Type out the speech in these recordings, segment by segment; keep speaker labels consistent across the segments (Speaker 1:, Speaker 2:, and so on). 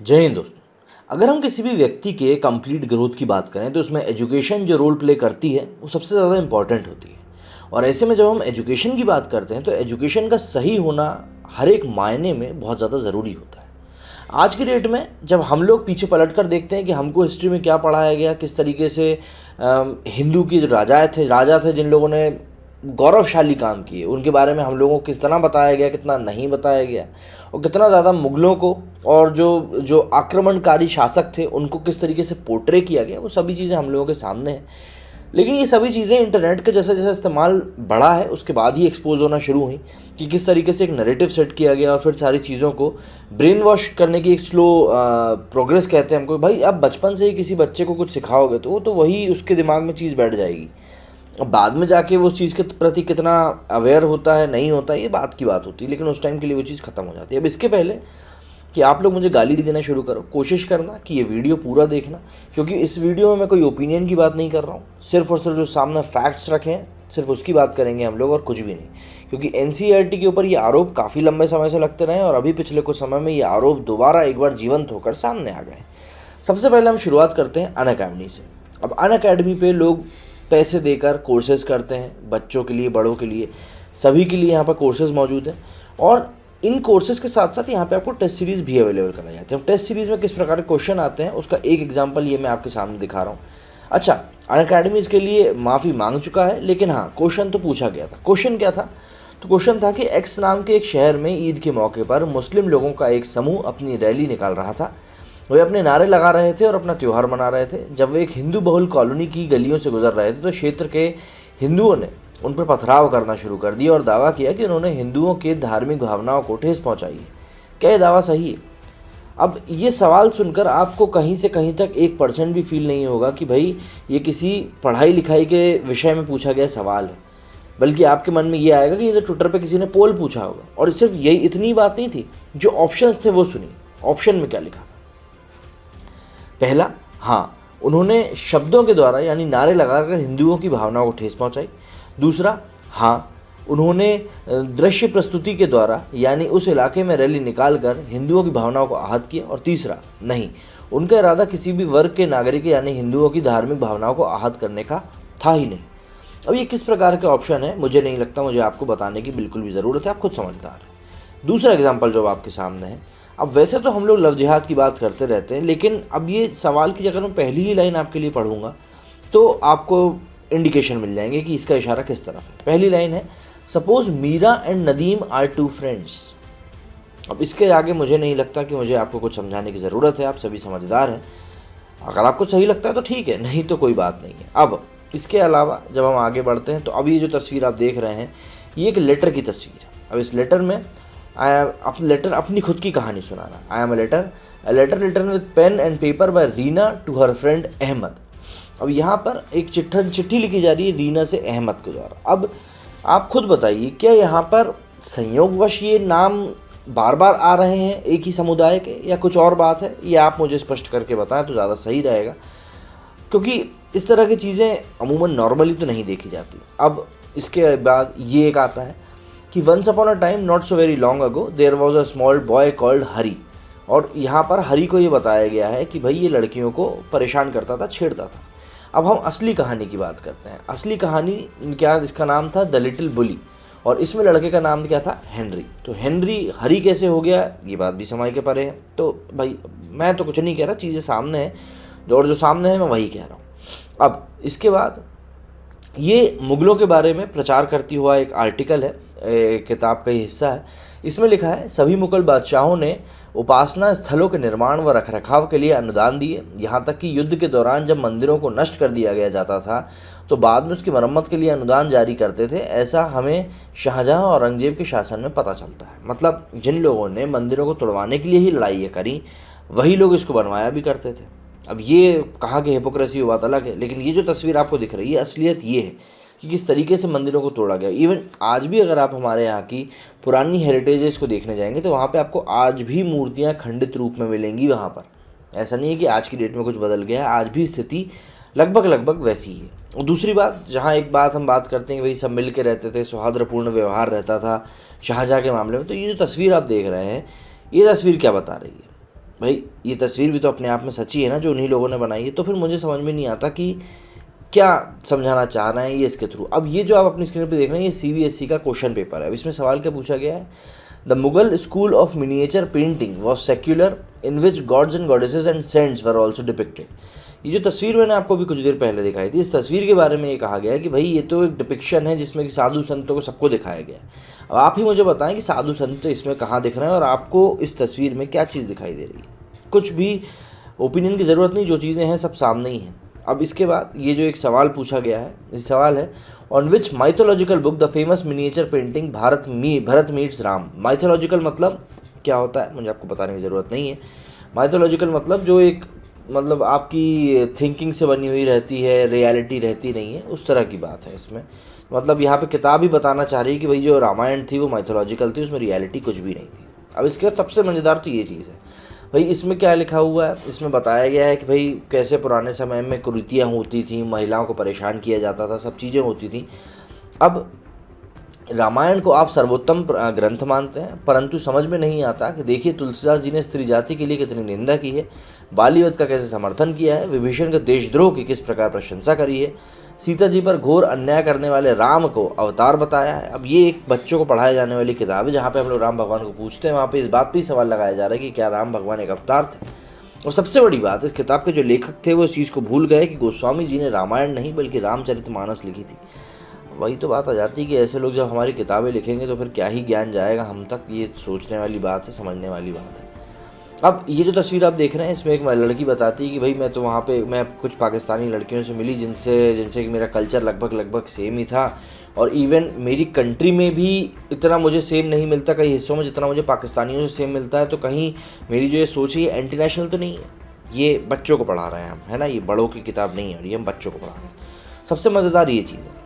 Speaker 1: जय हिंद दोस्तों। अगर हम किसी भी व्यक्ति के कंप्लीट ग्रोथ की बात करें तो उसमें एजुकेशन जो रोल प्ले करती है वो सबसे ज़्यादा इंपॉर्टेंट होती है। और ऐसे में जब हम एजुकेशन की बात करते हैं तो एजुकेशन का सही होना हर एक मायने में बहुत ज़्यादा ज़रूरी होता है। आज की डेट में जब हम लोग पीछे पलट कर देखते हैं कि हमको हिस्ट्री में क्या पढ़ाया गया, किस तरीके से हिंदू की जो राजा थे जिन लोगों ने गौरवशाली काम किए, उनके बारे में हम लोगों को किस तरह बताया गया, कितना नहीं बताया गया, और कितना ज़्यादा मुग़लों को और जो जो आक्रमणकारी शासक थे उनको किस तरीके से पोर्ट्रे किया गया, वो सभी चीज़ें हम लोगों के सामने हैं। लेकिन ये सभी चीज़ें इंटरनेट के जैसे जैसे इस्तेमाल बढ़ा है उसके बाद ही एक्सपोज होना शुरू हुई कि किस तरीके से एक नैरेटिव सेट किया गया और फिर सारी चीज़ों को ब्रेन वॉश करने की एक स्लो प्रोग्रेस कहते हैं हमको। भाई अब बचपन से ही किसी बच्चे को कुछ सिखाओगे तो वो तो वही उसके दिमाग में चीज़ बैठ जाएगी। अब बाद में जाके वो उस चीज़ के प्रति कितना अवेयर होता है नहीं होता है ये बात की बात होती है, लेकिन उस टाइम के लिए वो चीज़ ख़त्म हो जाती है। अब इसके पहले कि आप लोग मुझे गाली देना शुरू करो, कोशिश करना कि ये वीडियो पूरा देखना, क्योंकि इस वीडियो में मैं कोई ओपिनियन की बात नहीं कर रहा हूँ। सिर्फ और सिर्फ जो सामने फैक्ट्स रखे हैं सिर्फ उसकी बात करेंगे हम लोग और कुछ भी नहीं। क्योंकि एनसीईआरटी के ऊपर ये आरोप काफ़ी लंबे समय से लगते रहे और अभी पिछले कुछ समय में ये आरोप दोबारा एक बार जीवंत होकर सामने आ गए। सबसे पहले हम शुरुआत करते हैं अनअकैडमी से। अब अनअकैडमी पे लोग पैसे देकर कोर्सेज करते हैं, बच्चों के लिए, बड़ों के लिए, सभी के लिए यहाँ पर कोर्सेज मौजूद हैं। और इन कोर्सेज के साथ साथ यहाँ पे आपको टेस्ट सीरीज़ भी अवेलेबल कराए जाते हैं। टेस्ट सीरीज़ में किस प्रकार के क्वेश्चन आते हैं उसका एक एग्जांपल ये मैं आपके सामने दिखा रहा हूँ। अच्छा, अनअकैडमी इसके लिए माफ़ी मांग चुका है, लेकिन हाँ क्वेश्चन तो पूछा गया था। क्वेश्चन क्या था? तो क्वेश्चन था कि एक्स नाम के एक शहर में ईद के मौके पर मुस्लिम लोगों का एक समूह अपनी रैली निकाल रहा था। वे अपने नारे लगा रहे थे और अपना त्यौहार मना रहे थे। जब वे एक हिंदू बहुल कॉलोनी की गलियों से गुजर रहे थे तो क्षेत्र के हिंदुओं ने उन पर पथराव करना शुरू कर दिया और दावा किया कि उन्होंने हिंदुओं के धार्मिक भावनाओं को ठेस पहुंचाई है। क्या ये दावा सही है? अब ये सवाल सुनकर आपको कहीं से कहीं तक 1% भी फील नहीं होगा कि भाई ये किसी पढ़ाई लिखाई के विषय में पूछा गया सवाल है, बल्कि आपके मन में ये आएगा कि ये तो ट्विटर पे किसी ने पोल पूछा होगा। और सिर्फ यही इतनी बात नहीं थी, जो ऑप्शंस थे वो सुनिए। ऑप्शन में क्या लिखा था? पहला, हाँ, उन्होंने शब्दों के द्वारा यानी नारे लगाकर हिंदुओं की भावनाओं को ठेस पहुंचाई। दूसरा, हाँ, उन्होंने दृश्य प्रस्तुति के द्वारा यानी उस इलाके में रैली निकालकर हिंदुओं की भावनाओं को आहत किया। और तीसरा, नहीं, उनका इरादा किसी भी वर्ग के नागरिक यानी हिंदुओं की धार्मिक भावनाओं को आहत करने का था ही नहीं। अब ये किस प्रकार के ऑप्शन है मुझे नहीं लगता मुझे आपको बताने की बिल्कुल भी ज़रूरत है, आप खुद समझदार हैं। दूसरा एग्जाम्पल जो आपके सामने है, अब वैसे तो हम लोग लव जिहाद की बात करते रहते हैं, लेकिन अब ये सवाल की अगर मैं पहली ही लाइन आपके लिए पढ़ूंगा तो आपको इंडिकेशन मिल जाएंगे कि इसका इशारा किस तरफ है। पहली लाइन है, suppose Meera and Nadeem are two friends. अब इसके आगे मुझे नहीं लगता कि मुझे आपको कुछ समझाने की ज़रूरत है, आप सभी समझदार हैं। अगर आपको सही लगता है तो ठीक है, नहीं तो कोई बात नहीं है। अब इसके अलावा जब हम आगे बढ़ते हैं तो अब ये जो तस्वीर आप देख रहे हैं ये एक लेटर की तस्वीर है। अब इस लेटर में अपनी खुद की कहानी सुना रहा। I am a letter written with pen and paper by Reena to her friend Ahmed. अब यहाँ पर एक चिट्ठी लिखी जा रही है रीना से अहमद के द्वारा। अब आप खुद बताइए, क्या यहाँ पर संयोगवश ये नाम बार बार आ रहे हैं एक ही समुदाय के, या कुछ और बात है? ये आप मुझे स्पष्ट करके बताएं तो ज़्यादा सही रहेगा, क्योंकि इस तरह की चीज़ें अमूमन नॉर्मली तो नहीं देखी जाती। अब इसके बाद ये एक आता है कि once upon a time not so very long ago there was a small boy called Hari. और यहाँ पर हरी को ये बताया गया है कि भाई ये लड़कियों को परेशान करता था, छेड़ता था। अब हम असली कहानी की बात करते हैं। असली कहानी क्या, इसका नाम था द लिटिल बुली, और इसमें लड़के का नाम क्या था? हेनरी। तो हेनरी हरी कैसे हो गया ये बात भी समझ के परे है। तो भाई मैं तो कुछ नहीं कह रहा, चीज़ें सामने हैं, और जो सामने है मैं वही कह रहा हूँ। अब इसके बाद ये मुग़लों के बारे में प्रचार करती हुआ एक आर्टिकल है, किताब का ही हिस्सा है। इसमें लिखा है, सभी मुग़ल बादशाहों ने उपासना स्थलों के निर्माण व रखरखाव के लिए अनुदान दिए। यहाँ तक कि युद्ध के दौरान जब मंदिरों को नष्ट कर दिया गया जाता था तो बाद में उसकी मरम्मत के लिए अनुदान जारी करते थे। ऐसा हमें शाहजहां और औरंगजेब के शासन में पता चलता है। मतलब जिन लोगों ने मंदिरों को तोड़वाने के लिए ही लड़ाइयाँ करी वही लोग इसको बनवाया भी करते थे। अब ये कहाँ की हिपोक्रेसी बात अलग है, लेकिन ये जो तस्वीर आपको दिख रही है असलियत ये है कि किस तरीके से मंदिरों को तोड़ा गया। इवन आज भी अगर आप हमारे यहाँ की पुरानी हेरिटेजेस को देखने जाएंगे तो वहाँ पे आपको आज भी मूर्तियाँ खंडित रूप में मिलेंगी। वहाँ पर ऐसा नहीं है कि आज की डेट में कुछ बदल गया है, आज भी स्थिति लगभग वैसी ही है। और दूसरी बात, जहाँ एक बात हम बात करते हैं कि भाई सब मिल के रहते थे, सौहार्दपूर्ण व्यवहार रहता था शाहजहाँ के मामले में, तो ये जो तस्वीर आप देख रहे हैं ये तस्वीर क्या बता रही है? भाई ये तस्वीर भी तो अपने आप में सच्ची है ना, जो उन्हीं लोगों ने बनाई है। तो फिर मुझे समझ में नहीं आता कि क्या समझाना चाह रहे हैं ये इसके थ्रू। अब ये जो आप अपनी स्क्रीन पे देख रहे हैं, ये CBSE का क्वेश्चन पेपर है। अब इसमें सवाल क्या पूछा गया है, the Mughal school of miniature painting was secular in which gods and goddesses and cents were also depicted. ये जो तस्वीर मैंने आपको भी कुछ देर पहले दिखाई थी, इस तस्वीर के बारे में ये कहा गया है कि भाई ये तो एक डिपिक्शन है जिसमें कि साधु संतों को सबको दिखाया गया है। अब आप ही मुझे बताएं कि साधु संत इसमें कहाँ दिख रहे हैं और आपको इस तस्वीर में क्या चीज़ दिखाई दे रही है। कुछ भी ओपिनियन की ज़रूरत नहीं, जो चीज़ें हैं सब सामने ही हैं। अब इसके बाद ये जो एक सवाल पूछा गया है, ये सवाल है on which mythological book the famous miniature painting Bharat meets Ram. Mythological मतलब क्या होता है मुझे आपको बताने की ज़रूरत नहीं है। माइथोलॉजिकल मतलब जो एक मतलब आपकी थिंकिंग से बनी हुई रहती है, रियलिटी रहती नहीं है, उस तरह की बात है इसमें। मतलब यहाँ पे किताब ही बताना चाह रही है कि भाई जो रामायण थी वो माइथोलॉजिकल थी, उसमें रियलिटी कुछ भी नहीं थी। अब इसके बाद सबसे मज़ेदार तो ये चीज़ है भाई, इसमें क्या लिखा हुआ है, इसमें बताया गया है कि भाई कैसे पुराने समय में कुरीतियाँ होती थी, महिलाओं को परेशान किया जाता था, सब चीज़ें होती थी। अब रामायण को आप सर्वोत्तम ग्रंथ मानते हैं, परंतु समझ में नहीं आता कि देखिए तुलसीदास जी ने स्त्री जाति के लिए कितनी निंदा की है, बालीवध का कैसे समर्थन किया है, विभीषण के देशद्रोह की किस प्रकार प्रशंसा करी है, सीता जी पर घोर अन्याय करने वाले राम को अवतार बताया है। अब ये एक बच्चों को पढ़ाए जाने वाली किताब है, जहाँ पे हम लोग राम भगवान को पूछते हैं, वहाँ पे इस बात पे ही सवाल लगाया जा रहा है कि क्या राम भगवान एक अवतार थे। और सबसे बड़ी बात, इस किताब के जो लेखक थे वो इस चीज़ को भूल गए कि गोस्वामी जी ने रामायण नहीं बल्कि रामचरितमानस लिखी थी। वही तो बात आ जाती है कि ऐसे लोग जब हमारी किताबें लिखेंगे तो फिर क्या ही ज्ञान जाएगा हम तक। ये सोचने वाली बात है, समझने वाली बात है। अब ये जो तस्वीर आप देख रहे हैं, इसमें एक लड़की बताती है कि भाई मैं तो वहाँ पे मैं कुछ पाकिस्तानी लड़कियों से मिली जिनसे कि मेरा कल्चर लगभग सेम ही था, और इवन मेरी कंट्री में भी इतना मुझे सेम नहीं मिलता कई हिस्सों में जितना मुझे पाकिस्तानियों से सेम मिलता है। तो कहीं मेरी जो ये सोच है ये एंटी नेशनल तो नहीं है। ये बच्चों को पढ़ा रहे हैं हम, है ना, ये बड़ों की किताब नहीं है और ये हम बच्चों को पढ़ा रहे हैं। सबसे मज़ेदार ये चीज़ है,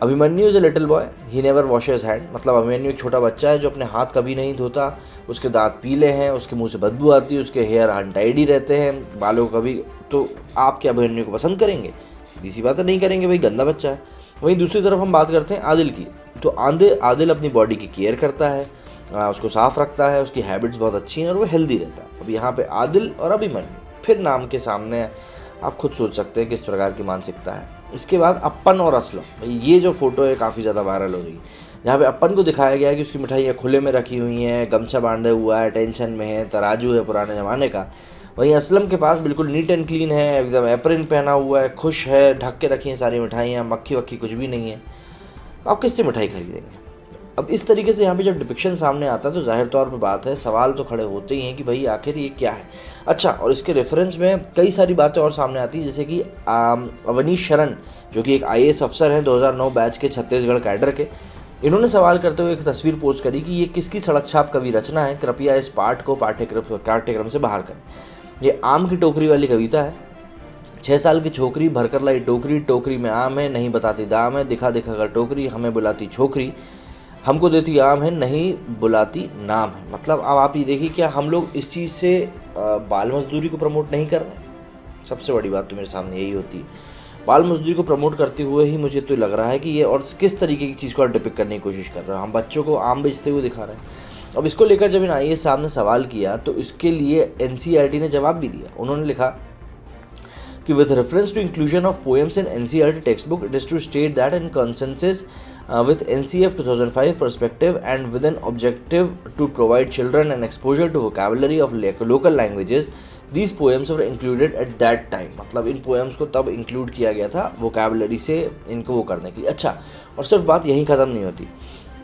Speaker 1: Abhimanyu is a little boy he never washes hand. मतलब अभिमन्यु एक छोटा बच्चा है जो अपने हाथ कभी नहीं धोता, उसके दांत पीले हैं, उसके मुंह से बदबू आती है, उसके हेयर अनटाइडी रहते हैं, बालों कभी। तो आप क्या अभिमन्यु को पसंद करेंगे? सीधी सी बात है, नहीं करेंगे, भाई गंदा बच्चा है। वहीं दूसरी तरफ हम बात करते हैं आदिल की, तो आदिल अपनी बॉडी की केयर करता है, उसको साफ़ रखता है, उसकी हैबिट्स बहुत अच्छी हैं और वो हेल्दी रहता है। अब यहाँ पे आदिल और अभिमन्यु फिर नाम के सामने आप खुद सोच सकते हैं किस प्रकार की मानसिकता है। इसके बाद अपन और असलम, ये जो फोटो है काफ़ी ज़्यादा वायरल हो रही है, जहाँ पे अपन को दिखाया गया है कि उसकी मिठाइयाँ खुले में रखी हुई हैं, गमछा बांधे हुआ है, टेंशन में है, तराजू है पुराने ज़माने का। वहीं असलम के पास बिल्कुल नीट एंड क्लीन है, एकदम एप्रिन पहना हुआ है, खुश है, ढक के रखी हैं सारी मिठाइयाँ, मक्खी वक्खी कुछ भी नहीं है। आप किससे मिठाई खरीदेंगे? अब इस तरीके से यहाँ पे जब डिपिक्शन सामने आता है तो जाहिर तौर पे बात है, सवाल तो खड़े होते ही हैं कि भाई आखिर ये क्या है। अच्छा, और इसके रेफरेंस में कई सारी बातें और सामने आती हैं, जैसे कि अवनीश शरण जो कि एक IAS अफसर हैं 2009 बैच के छत्तीसगढ़ कैडर के, इन्होंने सवाल करते हुए एक तस्वीर पोस्ट करी कि ये किसकी सड़क छाप कवि रचना है, कृपया इस पाठ को पाठ्यक्रम से बाहर करें। ये आम की टोकरी वाली कविता है। 6 साल की छोकरी भरकर लाई टोकरी, टोकरी में आम है, नहीं बताती दाम है, दिखा दिखा कर टोकरी, हमें बुलाती छोकरी, हमको देती आम है, नहीं बुलाती नाम है। मतलब अब आप ये देखिए, क्या हम लोग इस चीज़ से बाल मजदूरी को प्रमोट नहीं कर रहे? सबसे बड़ी बात तो मेरे सामने यही होती है। बाल मजदूरी को प्रमोट करते हुए ही मुझे तो लग रहा है कि ये और किस तरीके की चीज़ को डिपिक्ट करने की कोशिश कर रहे हैं। हम बच्चों को आम बेचते हुए दिखा रहे हैं। अब इसको लेकर जब इन IAS साहब ने सवाल किया तो इसके लिए NCERT ने जवाब भी दिया। उन्होंने लिखा कि with reference to inclusion of poems in NCERT textbook, it is to state that in consensus with NCF 2005 perspective and with an objective to provide children an exposure to vocabulary of local languages, these poems were included at that time। मतलब इन poems को तब include किया गया था vocabulary से इनको वो करने के लिए। अच्छा, और सिर्फ बात यहीं ख़त्म नहीं होती,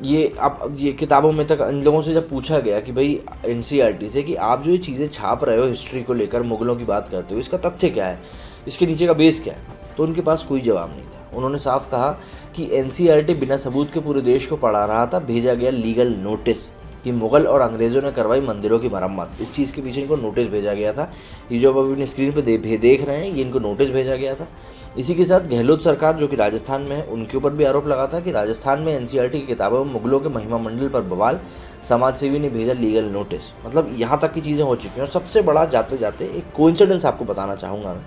Speaker 1: ये आप ये किताबों में तक इन लोगों से जब पूछा गया कि भाई NCERT से कि आप जो ये चीज़ें छाप रहे हो हिस्ट्री को लेकर, मुगलों की बात करते हो, इसका तथ्य क्या है, इसके नीचे का बेस क्या है, तो उनके पास कोई जवाब नहीं था। उन्होंने साफ कहा कि NCERT बिना सबूत के पूरे देश को पढ़ा रहा था। भेजा गया लीगल नोटिस कि मुग़ल और अंग्रेज़ों ने करवाई मंदिरों की मरम्मत, इस चीज़ के पीछे इनको नोटिस भेजा गया था। ये जो अब अपनी स्क्रीन पे देख रहे हैं, ये इनको नोटिस भेजा गया था। इसी के साथ गहलोत सरकार जो कि राजस्थान में है, उनके ऊपर भी आरोप लगा था कि राजस्थान में NCERT की किताबों में मुगलों के महिमा मंडल पर बवाल, समाज सेवी ने भेजा लीगल नोटिस। मतलब यहाँ तक की चीज़ें हो चुकी हैं। और सबसे बड़ा जाते जाते एक कोइंसिडेंस आपको बताना चाहूँगा मैं,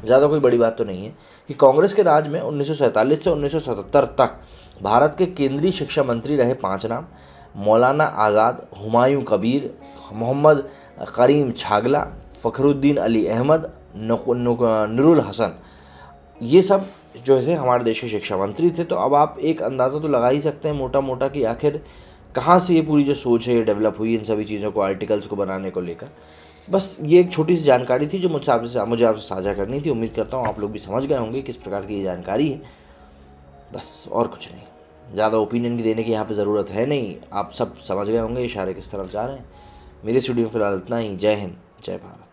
Speaker 1: ज़्यादा कोई बड़ी बात तो नहीं है, कि कांग्रेस के राज में 1947 से 1977 तक भारत के केंद्रीय शिक्षा मंत्री रहे 5 नाम, मौलाना आज़ाद, हुमायूं कबीर, मोहम्मद करीम छागला, फ़खरुद्दीन अली अहमद, नूरुल हसन, ये सब जो है हमारे देश के शिक्षा मंत्री थे। तो अब आप एक अंदाज़ा तो लगा ही सकते हैं मोटा मोटा कि आखिर कहाँ से ये पूरी जो सोच है ये डेवलप हुई इन सभी चीज़ों को, आर्टिकल्स को बनाने को लेकर। बस ये एक छोटी सी जानकारी थी जो मुझे आपसे साझा करनी थी। उम्मीद करता हूँ आप लोग भी समझ गए होंगे किस प्रकार की ये जानकारी है। बस और कुछ नहीं, ज़्यादा ओपिनियन की देने की यहाँ पे ज़रूरत है नहीं, आप सब समझ गए होंगे इशारे किस तरफ जा रहे हैं। मेरे स्टूडियो में फ़िलहाल इतना ही। जय हिंद, जय भारत।